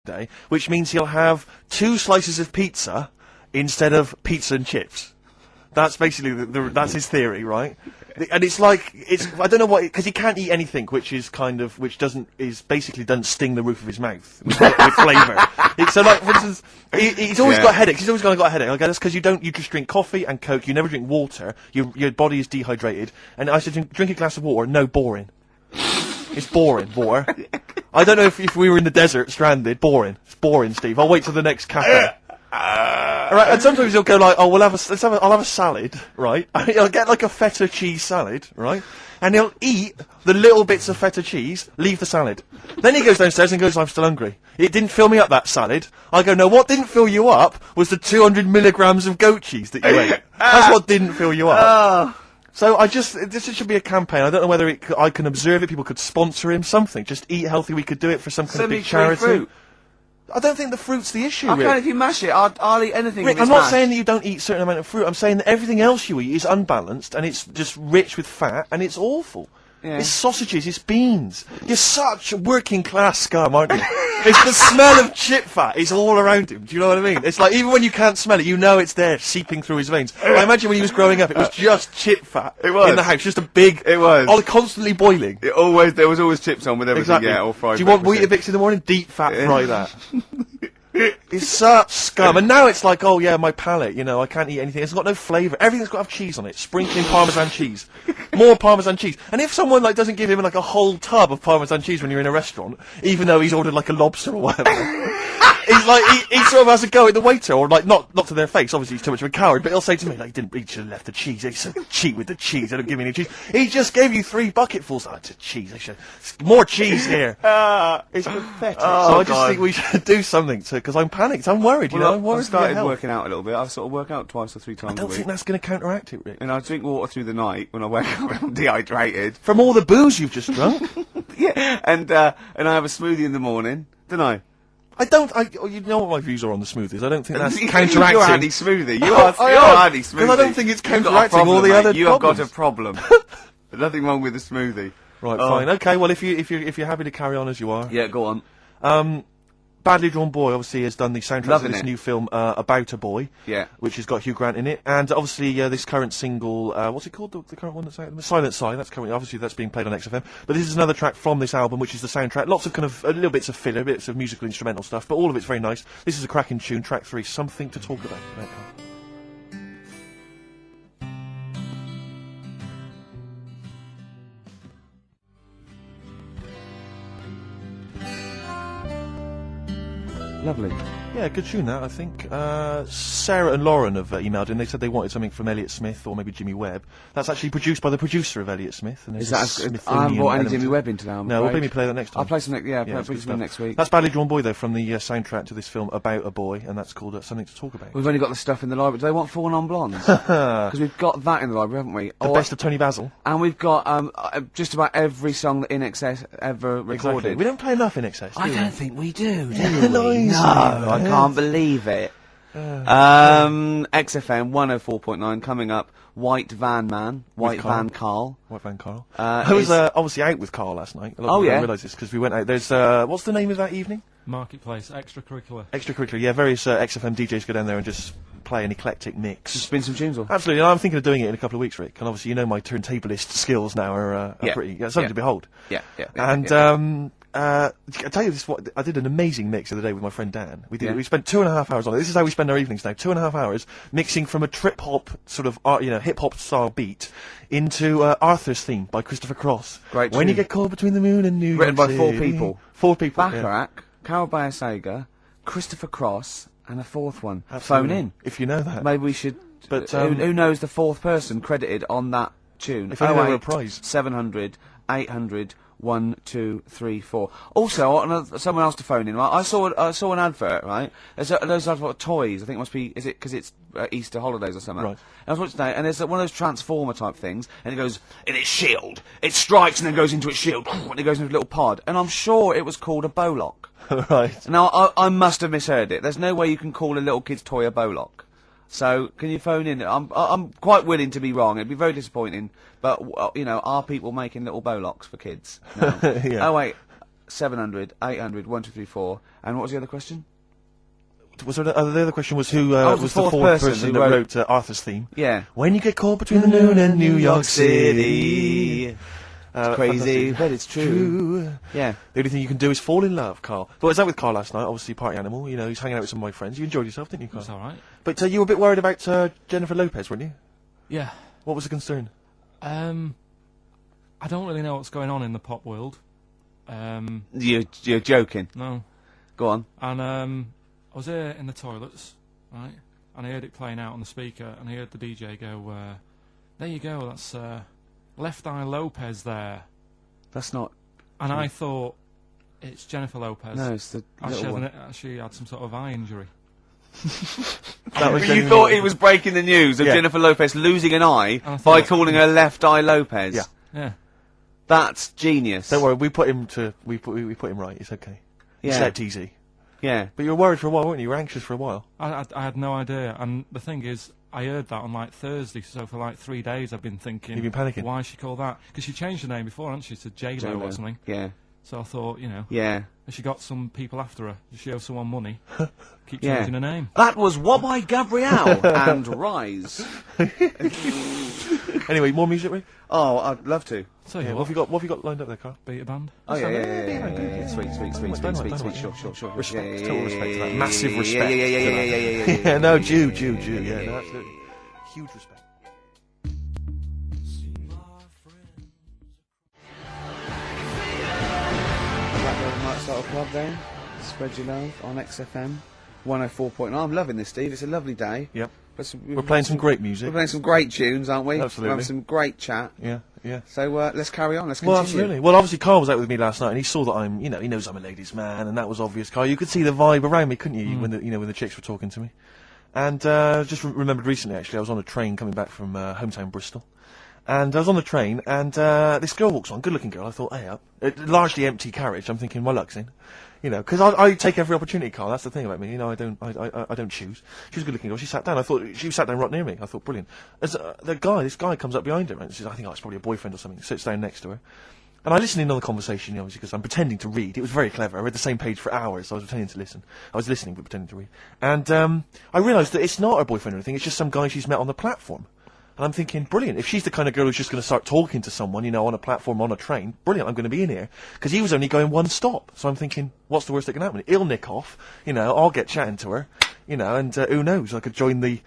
day, which means he'll have 2 slices of pizza instead of pizza and chips. That's basically that's his theory, right? And it's like I don't know what, because he can't eat anything which basically doesn't sting the roof of his mouth with flavour. So like, for instance, he's always got headaches. He's always got a headache. Okay, that's because you just drink coffee and Coke. You never drink water. Your body is dehydrated. And I said, drink a glass of water. No, boring. It's boring, water. I don't know if we were in the desert, stranded. Boring. It's boring, Steve. I'll wait till the next cafe. Right, and sometimes he'll go like, oh, I'll have a salad, right? He'll get like a feta cheese salad, right? And he'll eat the little bits of feta cheese, leave the salad. Then he goes downstairs and goes, I'm still hungry. It didn't fill me up, that salad. I go, no, what didn't fill you up was the 200 milligrams of goat cheese that you ate. That's what didn't fill you up. So this should be a campaign. I don't know whether I can observe it, people could sponsor him, something. Just eat healthy, we could do it for some kind of big charity. Fruit. I don't think the fruit's the issue, Rick. Okay, if you mash it, I'll eat anything. Rick, I'm not saying that you don't eat a certain amount of fruit. I'm saying that everything else you eat is unbalanced and it's just rich with fat and it's awful. Yeah. It's sausages, it's beans. You're such a working class scum, aren't you? It's the smell of chip fat is all around him. Do you know what I mean? It's like, even when you can't smell it, you know it's there, seeping through his veins. I imagine when he was growing up, it was just chip fat in the house, just a big... It was. All constantly boiling. There was always chips on with everything, exactly. Yeah, or fried. Do you want Weetabix in the morning? Deep fat fry that. It's such scum. And now it's like, oh yeah, my palate, I can't eat anything. It's got no flavour. Everything's got to have cheese on it. Sprinkling Parmesan cheese. More Parmesan cheese. And if someone doesn't give him a whole tub of Parmesan cheese when you're in a restaurant, even though he's ordered a lobster or whatever, he's like, he sort of has a go at the waiter, or not to their face, obviously he's too much of a coward, but he'll say to me, he should have left the cheese. He's so cheap with the cheese. They don't give me any cheese. He just gave you 3 bucketfuls. Oh, it's cheese. More cheese here. It's pathetic. So I just think we should do something because I'm panicked. I'm worried, I'm worried. I've started working out a little bit. I sort of work out 2 or 3 times a week. I don't think that's going to counteract it, Rick. And I drink water through the night when I wake up. I'm dehydrated. From all the booze you've just drunk. Yeah, and I have a smoothie in the morning, don't I? You know what my views are on the smoothies. I don't think that's counteracting. You're anti-smoothie. You're anti-smoothie. Because I don't think it's counteracting all the other problems. You have got a problem. There's nothing wrong with the smoothie. Right, fine. Okay, well, if you're happy to carry on as you are. Yeah, go on. Badly Drawn Boy obviously has done the soundtrack to this new film About a Boy, which has got Hugh Grant in it, and obviously this current single, what's it called, the current one that's out? Silent Sigh, that's being played on XFM, but this is another track from this album, which is the soundtrack. Lots of little bits of filler, bits of musical instrumental stuff, but all of it's very nice. This is a cracking tune, track 3, Something to Talk About. Lovely. Yeah, good tune that, I think. Sarah and Lauren have emailed in. They said they wanted something from Elliott Smith or maybe Jimmy Webb. That's actually produced by the producer of Elliott Smith. And is that I haven't brought any Jimmy Webb into now. No, we'll maybe play that next time. I'll play some next week. That's Badly Drawn Boy, though, from the soundtrack to this film About a Boy, and that's called Something to Talk About. We've only got the stuff in the library. Do they want Four Non-Blondes? Because we've got that in the library, haven't we? The best of Tony Basil. And we've got just about every song that INXS ever recorded. Exactly. We don't play enough INXS, do we? I don't think we do we? No, I can't believe it. XFM 104.9 coming up. White Van Carl. White Van Carl. I was obviously out with Carl last night. A lot of people don't realise this because we went out. There's what's the name of that evening? Marketplace, extracurricular. Extracurricular, yeah. Various XFM DJs go down there and just play an eclectic mix. Just spin some tunes off. Absolutely, and I'm thinking of doing it in a couple of weeks, Rick. And obviously, my turntablist skills now are pretty something to behold. I tell you this, I did an amazing mix the other day with my friend Dan. We spent 2.5 hours on it. This is how we spend our evenings now. 2.5 hours mixing from a trip hop sort of hip hop style beat into Arthur's Theme by Christopher Cross. Great tune. When you get caught between the moon and New York Written by City. 4 people. 4 people. Bacharach, Carol Bayer-Sager, Christopher Cross, and a 4th one. Absolutely. Phone in. If you know that. Maybe we should. But who knows the 4th person credited on that tune? If only there were a prize. 700 800 1, 2, 3, 4. Also, I want someone else to phone in. Right? I saw an advert. Right, there's those advert toys. I think it must be. Is it because it's Easter holidays or something? Right. And I was watching today, and there's one of those Transformer type things, and it goes in its shield. It strikes and then goes into its shield, and it goes into a little pod. And I'm sure it was called a Bolock. Right. Now I must have misheard it. There's no way you can call a little kid's toy a Bolock. So, can you phone in? I'm quite willing to be wrong. It'd be very disappointing, but are people making little Bolocks for kids? No. Yeah. Oh wait, 700 800 1234. And what was the other question? Was there the other question was who was was the the fourth fourth person person who that wrote- wrote Arthur's theme? Yeah. When you get caught between the moon and New York City. Crazy, fantastic. but it's true. Yeah. The only thing you can do is fall in love, Carl. But I was out with Carl last night, obviously party animal. You know, he's hanging out with some of my friends. You enjoyed yourself, didn't you, Carl? That's all right. But you were a bit worried about Jennifer Lopez, weren't you? Yeah. What was the concern? I don't really know what's going on in the pop world. You're joking. No. Go on. And I was here in the toilets, right? And I heard it playing out on the speaker, and I heard the DJ go, "There you go, that's Left Eye Lopez there." That's not... And I thought, it's Jennifer Lopez. No, it's the little one. She had some sort of eye injury. That was You genuinely- thought he was breaking the news of Yeah. Jennifer Lopez losing an eye I by thought- calling her Left Eye Lopez. Yeah. Yeah. That's genius. Don't worry, we put him right. It's okay. He Yeah. slept easy. Yeah. But you were worried for a while, weren't you? You were anxious for a while. I had no idea. And the thing is, I heard that on like Thursday, so for like 3 days I've been thinking, You've been panicking? why she called that? Because she changed her name before, hadn't she, to J-Lo or something. Yeah. So I thought, you know, Yeah. has she got some people after her? Does she owe someone money? Keep Yeah. changing her name. That was What by Gabrielle and Rise. Anyway, more music, Rick? Oh, I'd love to. So Yeah, yeah, what have you got lined up there, Carl? Beta band. Oh, yeah, Sorry, yeah, yeah, yeah, yeah, yeah, yeah, yeah, yeah. Sweet, sweet, sweet, sweet, Dynamite, sweet, dynamite, sure, sure. Respect, Yeah, yeah, total yeah, respect to yeah, that. yeah, Massive yeah, respect. yeah, yeah, yeah, to yeah, that. yeah, yeah, yeah, Yeah, no, yeah, Jew, yeah, Jew, yeah, yeah, yeah, no, absolutely. Huge respect. Blackbird Night Style Club then. Spread your love on XFM 104.9. I'm loving this, Steve. It's a lovely day. Yep. We're We're playing some great We're music. playing some great tunes, aren't we? Absolutely. We're having some great chat. Yeah, yeah. So let's carry on. Let's continue. Well, absolutely. Well, obviously, Carl was out with me last night, and he saw that I'm, you know, he knows I'm a ladies' man, and that was obvious. Carl, you could see the vibe around me, couldn't you? When when the chicks were talking to me, and just remembered recently, actually, I was on a train coming back from hometown Bristol, and I was on the train, and this girl walks on, good-looking girl. I thought, hey up, largely empty carriage. I'm thinking, my luck's in. You know, because I take every opportunity, Carl. That's the thing about me. You know, I don't choose. She was a good-looking girl. She sat down. I thought she sat down right near me. I thought, brilliant. As this guy comes up behind her and says, I think it's probably a boyfriend or something. Sits down next to her, and I listened in on the conversation, you know, obviously, because I'm pretending to read. It was very clever. I read the same page for hours. So I was pretending to listen. I was listening but pretending to read. And I realised that it's not her boyfriend or anything. It's just some guy she's met on the platform. And I'm thinking, brilliant. If she's the kind of girl who's just going to start talking to someone, you know, on a platform, on a train, brilliant, I'm going to be in here. Because he was only going one stop. So I'm thinking, what's the worst that can happen? He'll nick off, you know, I'll get chatting to her, you know, and who knows, I could join the...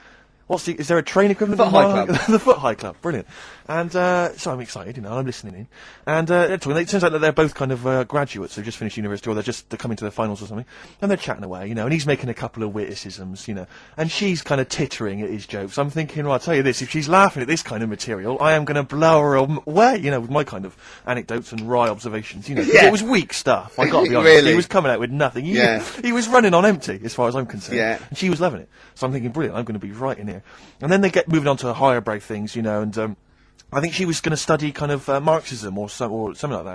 is there a train equivalent? Foot of High Club? Club. The Foot High Club, brilliant. And so I'm excited, you know, I'm listening in. And they're talking. It turns out that they're both kind of graduates who've just finished university, or they're coming to their finals or something. And they're chatting away, you know, and he's making a couple of witticisms, you know. And she's kind of tittering at his jokes. I'm thinking, well, I'll tell you this, if she's laughing at this kind of material, I am going to blow her away, you know, with my kind of anecdotes and wry observations, you know. 'Cause Yeah. It was weak stuff, I got to be honest. Really? He was coming out with nothing. Yeah. He was running on empty, as far as I'm concerned. Yeah. And she was loving it. So I'm thinking, brilliant, I'm going to be right in here. And then they get moving on to higher brow things, you know, and I think she was going to study kind of Marxism or something like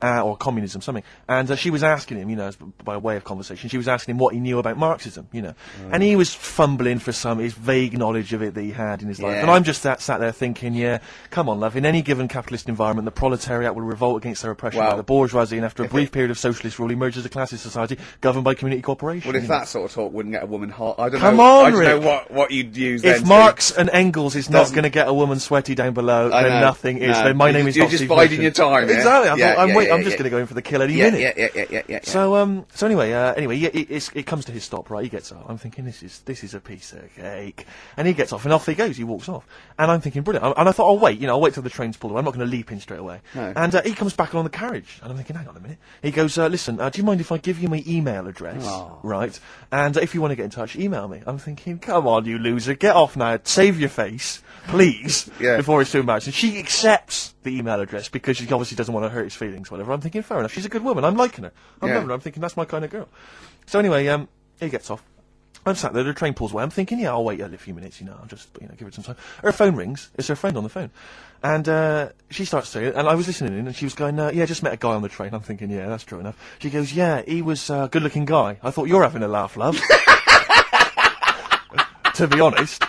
that, or communism, something. And she was asking him, you know, by way of conversation, she was asking him what he knew about Marxism, you know. And he was fumbling for his vague knowledge of it that he had in his life. Yeah. And I'm just sat there thinking, yeah, come on, love, in any given capitalist environment, the proletariat will revolt against their oppression Well, by the bourgeoisie, and after a brief period of socialist rule, emerges a classist society governed by community cooperation. Well, if you know. that sort of talk wouldn't get a woman hot, I don't Come know. on, I don't know Rick. what you'd use then. If Steve. Marx and Engels is not Doesn't- going to get a woman sweaty down below, I then know. nothing is. No. Then my You're name just- is you're not just Steve biding Merchant. your time, yeah? Exactly. I Yeah, thought, I'm yeah, waiting. yeah, I'm just yeah. going to go in for the kill any Yeah, minute. yeah. So anyway, yeah, it comes to his stop, right? He gets up. I'm thinking this is a piece of cake, and he gets off, and off he goes. He walks off, and I'm thinking brilliant. And I thought, I'll wait, I'll wait till the train's pulled away. I'm not going to leap in straight away. No. And he comes back along the carriage, and I'm thinking, hang on a minute. He goes, listen, do you mind if I give you my email address, Oh. right? And if you want to get in touch, email me. I'm thinking, come on, you loser, get off now, save your face, please, Yeah. before it's too embarrassing. She accepts the email address because she obviously doesn't want to hurt his feelings, whatever. I'm thinking, fair enough. She's a good woman. I'm liking her. I'm Yeah. loving her. I'm thinking that's my kind of girl. So anyway, he gets off. I'm sat there, the train pulls away. I'm thinking, yeah, I'll wait a few minutes, I'll just, give it some time. Her phone rings. It's her friend on the phone. And she starts saying, and I was listening in, and she was going, yeah, just met a guy on the train. I'm thinking, yeah, that's true enough. She goes, yeah, he was a good-looking guy. I thought, you're having a laugh, love. To be honest.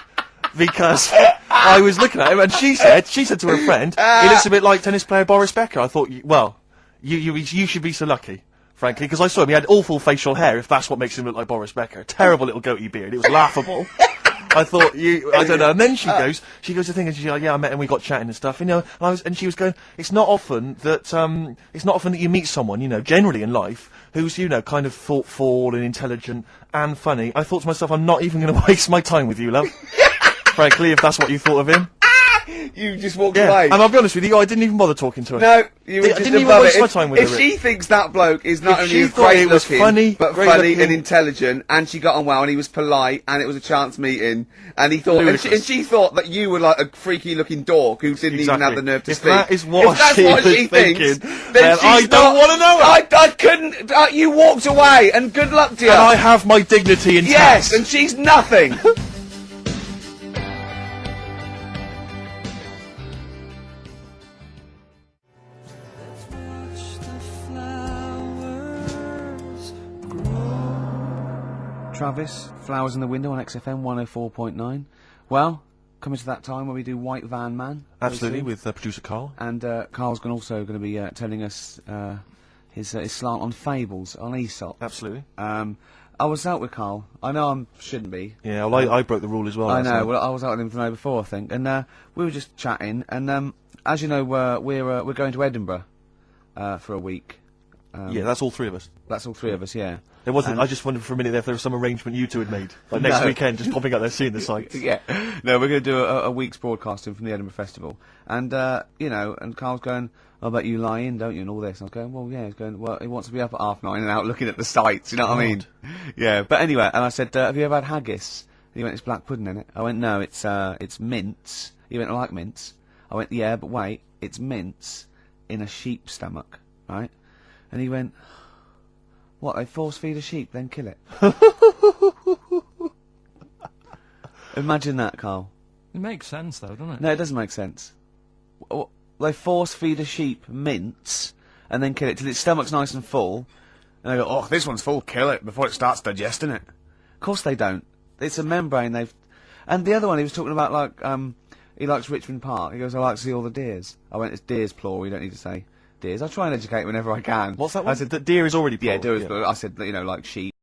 Because I was looking at him, and she said to her friend, he looks a bit like tennis player Boris Becker. I thought, well, you should be so lucky. frankly, because I saw him. He had awful facial hair, if that's what makes him look like Boris Becker. Terrible little goatee beard. It was laughable. I thought I don't know. And then she goes to think, and she's like, yeah, I met him, we got chatting and stuff, you know. And she was going, it's not often that you meet someone, you know, generally in life, who's, you know, kind of thoughtful and intelligent and funny. I thought to myself, I'm not even going to waste my time with you, love. Frankly, if that's what you thought of him. You just walked Yeah, away. and I'll be honest with you, I didn't even bother talking to her. No, you were I just didn't even above waste it. my time with If her. she thinks that bloke is not If only she is thought great it was looking, funny, but great funny looking- and intelligent, and she got on well, and he was polite, and it was a chance meeting, and he thought, and she thought that you were like a freaky looking dork who didn't even have the nerve to If speak. that is what if that's she what was she thinking, thinks, then then I she's don't not- wanna know her. I couldn't. You walked away, and good luck to you. And I have my dignity intact. Yes, and she's nothing. Travis, Flowers in the Window on XFM 104.9. Well, coming to that time where we do White Van Man. Absolutely, very with producer Carl. soon. And Carl's also going to be telling us his slant on fables, on Aesop. Absolutely. I was out with Carl. I know I shouldn't be. Yeah, well, I broke the rule as well. I last know. night. Well, I was out with him the night before, I think, and we were just chatting. And as you know, we're going to Edinburgh for a week. Yeah, that's all three of us. That's all three of us. Yeah. There wasn't. And- I just wondered for a minute if there was some arrangement you two had made, like next No. weekend, just popping out there seeing the sights. Yeah. No, we're going to do a week's broadcasting from the Edinburgh Festival. And, you know, and Carl's going, I bet you lie in, don't you, and all this. And I was going, well, yeah. He's going, well, he wants to be up at 9:30 and out looking at the sights, you know what I mean? Yeah. But anyway, and I said, have you ever had haggis? And he went, it's black pudding in it. I went, no, it's mince. He went, I like mince. I went, yeah, but wait, it's mince in a sheep's stomach, right? And he went, what, they force feed a sheep, then kill it? Imagine that, Carl. It makes sense, though, doesn't it? No, it doesn't make sense. They force feed a sheep mince and then kill it till its stomach's nice and full. And they go, oh, this one's full, kill it before it starts digesting it. Of course they don't. It's a membrane they've... And the other one, he was talking about, like, he likes Richmond Park. He goes, I like to see all the deers. I went, it's deers, plural, you don't need to say deers. I try and educate whenever I can. What's that I one? said, That deer is already yeah, plural, deers, but I said, you know, like sheep.